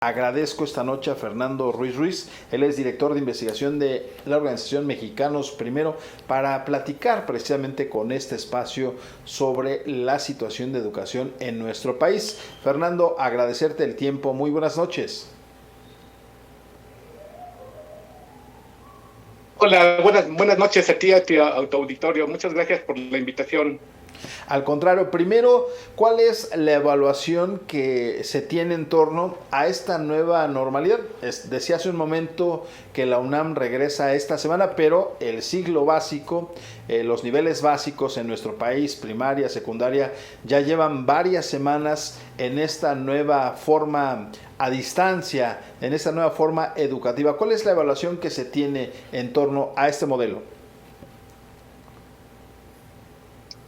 Agradezco esta noche a Fernando Ruiz Ruiz, él es director de investigación de la organización Mexicanos Primero, para platicar precisamente con este espacio sobre la situación de educación en nuestro país. Fernando, agradecerte el tiempo, muy buenas noches. Hola, buenas noches a ti, a tu auditorio. Muchas gracias por la invitación. Al contrario, primero, ¿cuál es la evaluación que se tiene en torno a esta nueva normalidad? Decía hace un momento que la UNAM regresa esta semana, pero el ciclo básico, los niveles básicos en nuestro país, primaria, secundaria, ya llevan varias semanas en esta nueva forma a distancia, en esta nueva forma educativa. ¿Cuál es la evaluación que se tiene en torno a este modelo?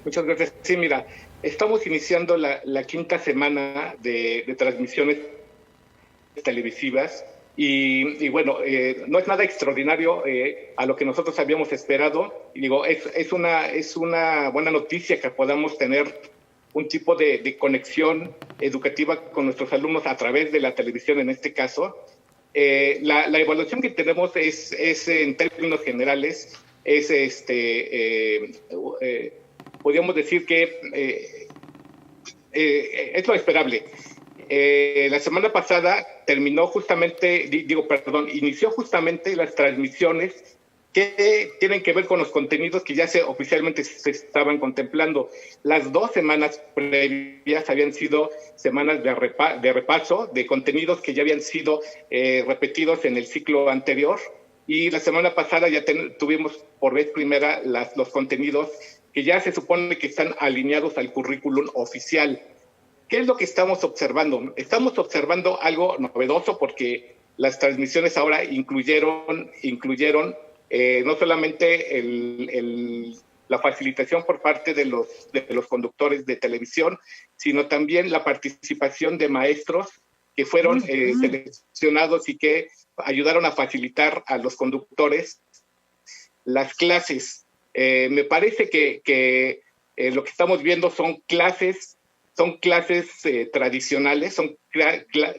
Muchas gracias. Sí, mira, estamos iniciando la quinta semana de transmisiones televisivas y bueno, no es nada extraordinario a lo que nosotros habíamos esperado. Y digo, es una buena noticia que podamos tener un tipo de conexión educativa con nuestros alumnos a través de la televisión en este caso. La evaluación que tenemos es en términos generales, es podríamos decir que es lo esperable. La semana pasada inició justamente las transmisiones que tienen que ver con los contenidos que ya oficialmente se estaban contemplando. Las 2 semanas previas habían sido semanas de repaso de contenidos que ya habían sido repetidos en el ciclo anterior, y la semana pasada ya tuvimos por vez primera los contenidos que ya se supone que están alineados al currículum oficial. ¿Qué es lo que estamos observando? Estamos observando algo novedoso porque las transmisiones ahora incluyeron no solamente la facilitación por parte de los conductores de televisión, sino también la participación de maestros que fueron seleccionados y que ayudaron a facilitar a los conductores las clases. Me parece que lo que estamos viendo son clases tradicionales, son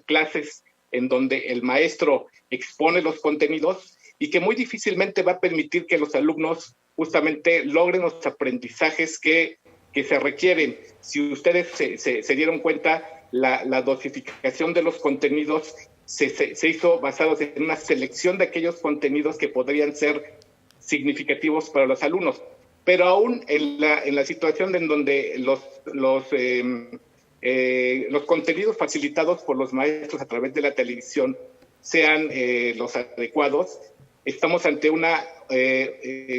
clases en donde el maestro expone los contenidos y que muy difícilmente va a permitir que los alumnos justamente logren los aprendizajes que se requieren. Si ustedes se dieron cuenta, la dosificación de los contenidos se hizo basados en una selección de aquellos contenidos que podrían ser significativos para los alumnos. Pero aún en la situación en donde los contenidos facilitados por los maestros a través de la televisión sean los adecuados, estamos ante una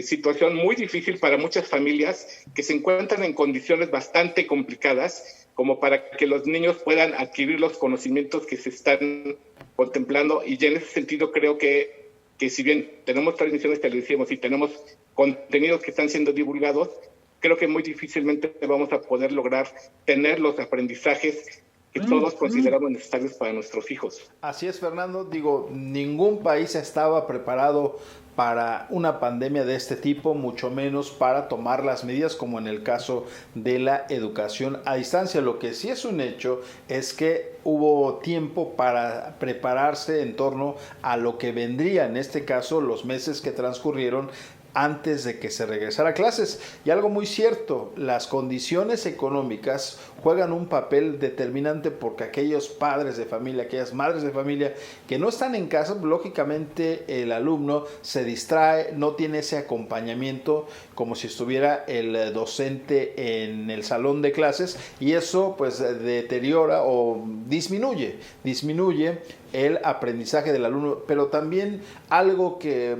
situación muy difícil para muchas familias que se encuentran en condiciones bastante complicadas, como para que los niños puedan adquirir los conocimientos que se están contemplando. Y ya en ese sentido creo que si bien tenemos transmisiones televisivas y tenemos contenidos que están siendo divulgados, creo que muy difícilmente vamos a poder lograr tener los aprendizajes que todos consideramos necesarios para nuestros hijos. Así es, Fernando. Digo, ningún país estaba preparado para una pandemia de este tipo, mucho menos para tomar las medidas como en el caso de la educación a distancia. Lo que sí es un hecho es que hubo tiempo para prepararse en torno a lo que vendría, en este caso, los meses que transcurrieron antes de que se regresara a clases. Y algo muy cierto, las condiciones económicas juegan un papel determinante, porque aquellos padres de familia, aquellas madres de familia que no están en casa, lógicamente el alumno se distrae, no tiene ese acompañamiento como si estuviera el docente en el salón de clases, y eso pues deteriora o disminuye el aprendizaje del alumno. Pero también algo que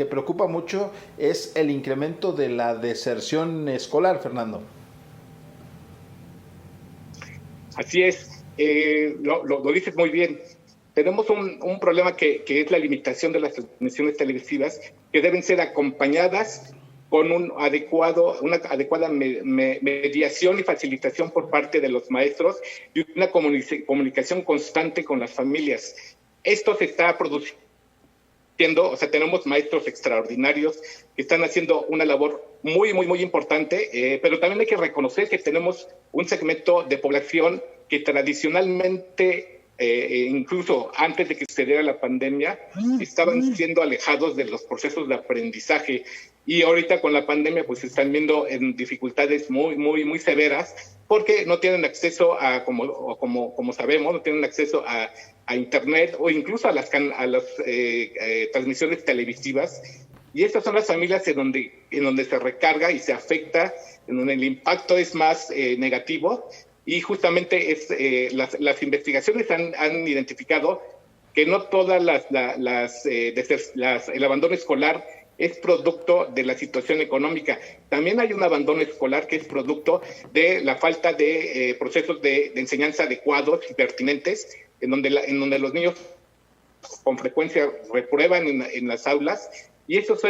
preocupa mucho es el incremento de la deserción escolar, Fernando. Así es, lo dices muy bien. Tenemos un problema que es la limitación de las transmisiones televisivas, que deben ser acompañadas con una adecuada mediación y facilitación por parte de los maestros y una comunicación constante con las familias. Esto se está produciendo, o sea, tenemos maestros extraordinarios que están haciendo una labor muy, muy, muy importante, pero también hay que reconocer que tenemos un segmento de población que tradicionalmente incluso antes de que sucediera la pandemia, estaban siendo alejados de los procesos de aprendizaje, y ahorita con la pandemia pues se están viendo en dificultades muy severas, porque no tienen acceso a, como sabemos, no tienen acceso a internet, o incluso a las transmisiones televisivas. Y estas son las familias en donde se recarga y se afecta, en donde el impacto es más negativo. Y justamente las investigaciones han identificado que no todas el abandono escolar es producto de la situación económica. También hay un abandono escolar que es producto de la falta de procesos de enseñanza adecuados y pertinentes, en donde los niños con frecuencia reprueban en las aulas, y esos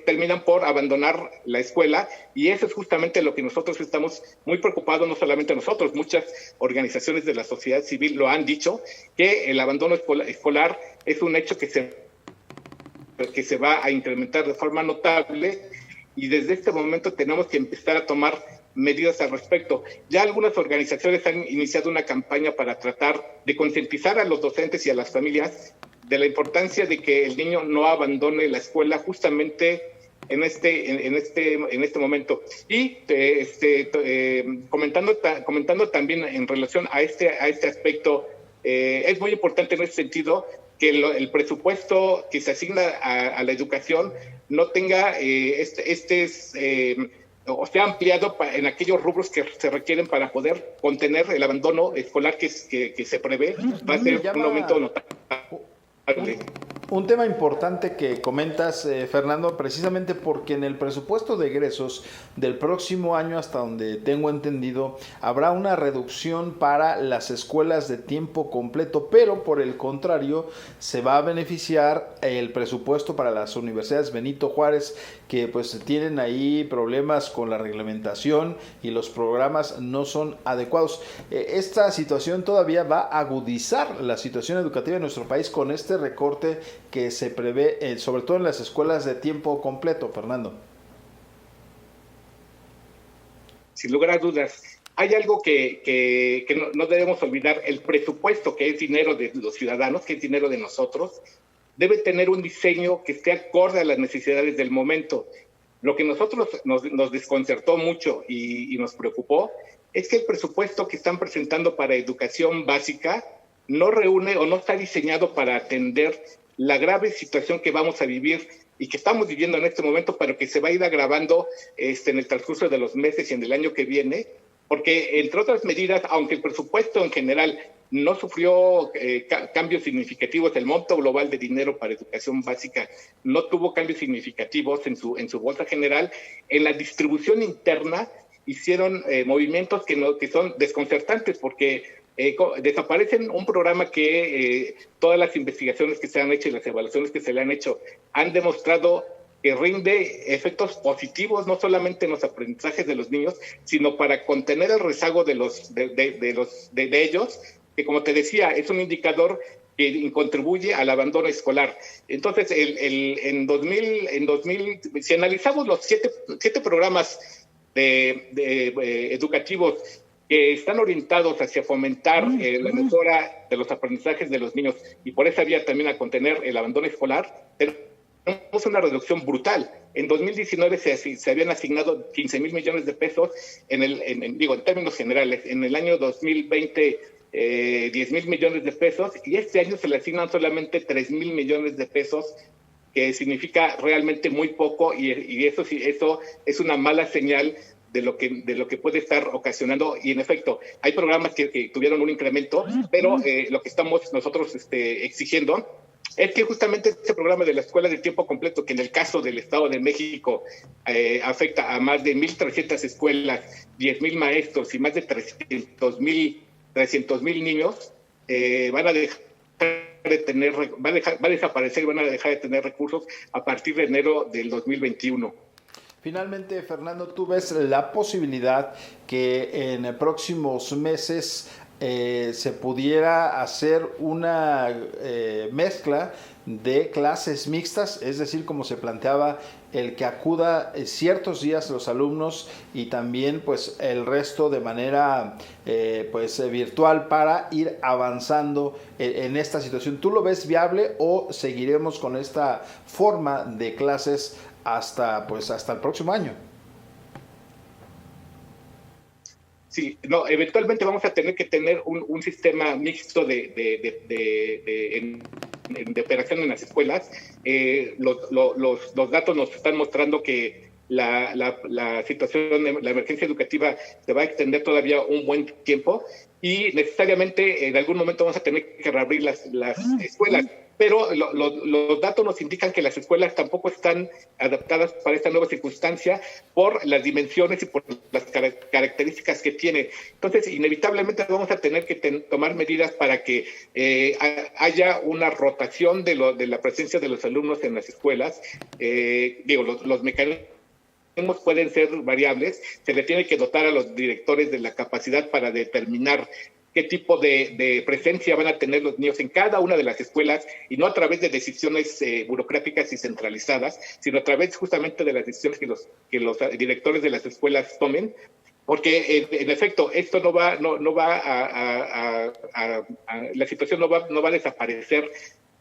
terminan por abandonar la escuela, y eso es justamente lo que nosotros estamos muy preocupados, no solamente nosotros, muchas organizaciones de la sociedad civil lo han dicho, que el abandono escolar es un hecho que se va a incrementar de forma notable, y desde este momento tenemos que empezar a tomar medidas al respecto. Ya algunas organizaciones han iniciado una campaña para tratar de concientizar a los docentes y a las familias de la importancia de que el niño no abandone la escuela justamente en este momento. Y comentando también en relación a este aspecto, es muy importante en ese sentido que el presupuesto que se asigna a la educación no tenga o sea ampliado en aquellos rubros que se requieren para poder contener el abandono escolar que se prevé. Va a ser un aumento notable. Un tema importante que comentas, Fernando, precisamente porque en el presupuesto de egresos del próximo año, hasta donde tengo entendido, habrá una reducción para las escuelas de tiempo completo, pero por el contrario se va a beneficiar el presupuesto para las universidades Benito Juárez, que pues tienen ahí problemas con la reglamentación y los programas no son adecuados. Esta situación todavía va a agudizar la situación educativa de nuestro país con este recorte que se prevé, sobre todo en las escuelas de tiempo completo, Fernando. Sin lugar a dudas, hay algo que no debemos olvidar: el presupuesto, que es dinero de los ciudadanos, que es dinero de nosotros, debe tener un diseño que esté acorde a las necesidades del momento. Lo que nosotros nos desconcertó mucho y nos preocupó es que el presupuesto que están presentando para educación básica no reúne o no está diseñado para atender la grave situación que vamos a vivir y que estamos viviendo en este momento, pero que se va a ir agravando en el transcurso de los meses y en el año que viene, porque entre otras medidas, aunque el presupuesto en general no sufrió cambios significativos, el monto global de dinero para educación básica no tuvo cambios significativos en su bolsa general, en la distribución interna hicieron movimientos que son desconcertantes, porque desaparecen un programa que todas las investigaciones que se han hecho y las evaluaciones que se le han hecho han demostrado que rinde efectos positivos, no solamente en los aprendizajes de los niños, sino para contener el rezago de ellos, que, como te decía, es un indicador que contribuye al abandono escolar. Entonces, en 2000, si analizamos los siete programas educativos que están orientados hacia fomentar la mejora de los aprendizajes de los niños y por esa vía también a contener el abandono escolar, tenemos una reducción brutal. En 2019 se habían asignado 15,000 millones de pesos, en términos generales. En el año 2020, 10,000 millones de pesos, y este año se le asignan solamente 3,000 millones de pesos, que significa realmente muy poco, y eso es una mala señal de lo que puede estar ocasionando. Y en efecto, hay programas que tuvieron un incremento, pero lo que estamos nosotros exigiendo es que justamente este programa de la escuela de tiempo completo, que en el caso del Estado de México afecta a más de 1,300 escuelas, 10,000 maestros y más de 300,000 niños, va a desaparecer y van a dejar de tener recursos a partir de enero del 2021. Finalmente, Fernando, ¿tú ves la posibilidad que en próximos meses se pudiera hacer una mezcla de clases mixtas, es decir, como se planteaba, el que acuda ciertos días los alumnos y también pues el resto de manera virtual para ir avanzando en esta situación. ¿Tú lo ves viable o seguiremos con esta forma de clases hasta el próximo año? Sí, no, eventualmente vamos a tener que tener un sistema mixto de operación en las escuelas. Los datos nos están mostrando que la situación de la emergencia educativa se va a extender todavía un buen tiempo y necesariamente en algún momento vamos a tener que reabrir las escuelas. Pero los datos nos indican que las escuelas tampoco están adaptadas para esta nueva circunstancia por las dimensiones y por las características que tiene. Entonces, inevitablemente vamos a tener que tomar medidas para que haya una rotación de la presencia de los alumnos en las escuelas. Los mecanismos pueden ser variables, se le tiene que dotar a los directores de la capacidad para determinar qué tipo de presencia van a tener los niños en cada una de las escuelas y no a través de decisiones burocráticas y centralizadas, sino a través justamente de las decisiones que los directores de las escuelas tomen, porque en efecto esto la situación no va a desaparecer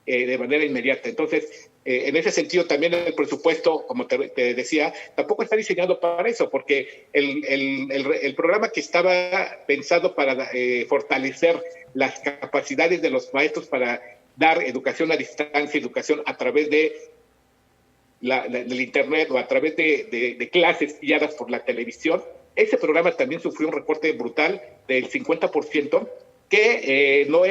de manera inmediata. Entonces, en ese sentido, también el presupuesto, como te decía, tampoco está diseñado para eso, porque el programa que estaba pensado para fortalecer las capacidades de los maestros para dar educación a distancia, educación a través del Internet o a través de clases guiadas por la televisión, ese programa también sufrió un recorte brutal del 50%, que no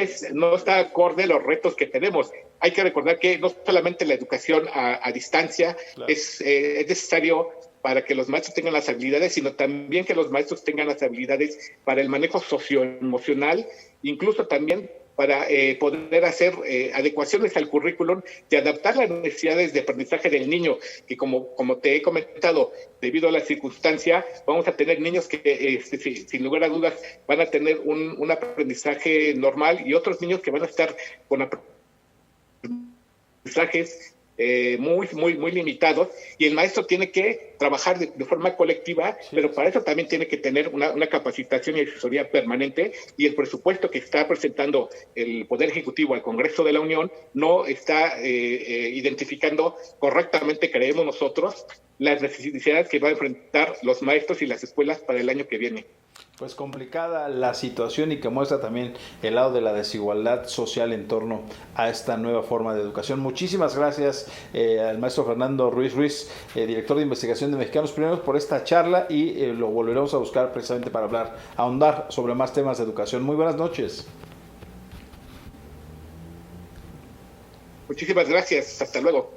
está acorde a los retos que tenemos. Hay que recordar que no solamente la educación a distancia claro, es necesario para que los maestros tengan las habilidades, sino también que los maestros tengan las habilidades para el manejo socioemocional, incluso también para poder hacer adecuaciones al currículum y adaptar las necesidades de aprendizaje del niño, que como te he comentado, debido a la circunstancia, vamos a tener niños que sin lugar a dudas van a tener un aprendizaje normal y otros niños que van a estar con aprendizajes muy limitados, y el maestro tiene que trabajar de forma colectiva, sí, pero para eso también tiene que tener una capacitación y asesoría permanente, y el presupuesto que está presentando el Poder Ejecutivo al Congreso de la Unión no está identificando correctamente, creemos nosotros, las necesidades que van a enfrentar los maestros y las escuelas para el año que viene. Pues complicada la situación y que muestra también el lado de la desigualdad social en torno a esta nueva forma de educación. Muchísimas gracias al maestro Fernando Ruiz, director de investigación de Mexicanos Primeros, por esta charla, y lo volveremos a buscar precisamente para ahondar sobre más temas de educación. Muy buenas noches. Muchísimas gracias. Hasta luego.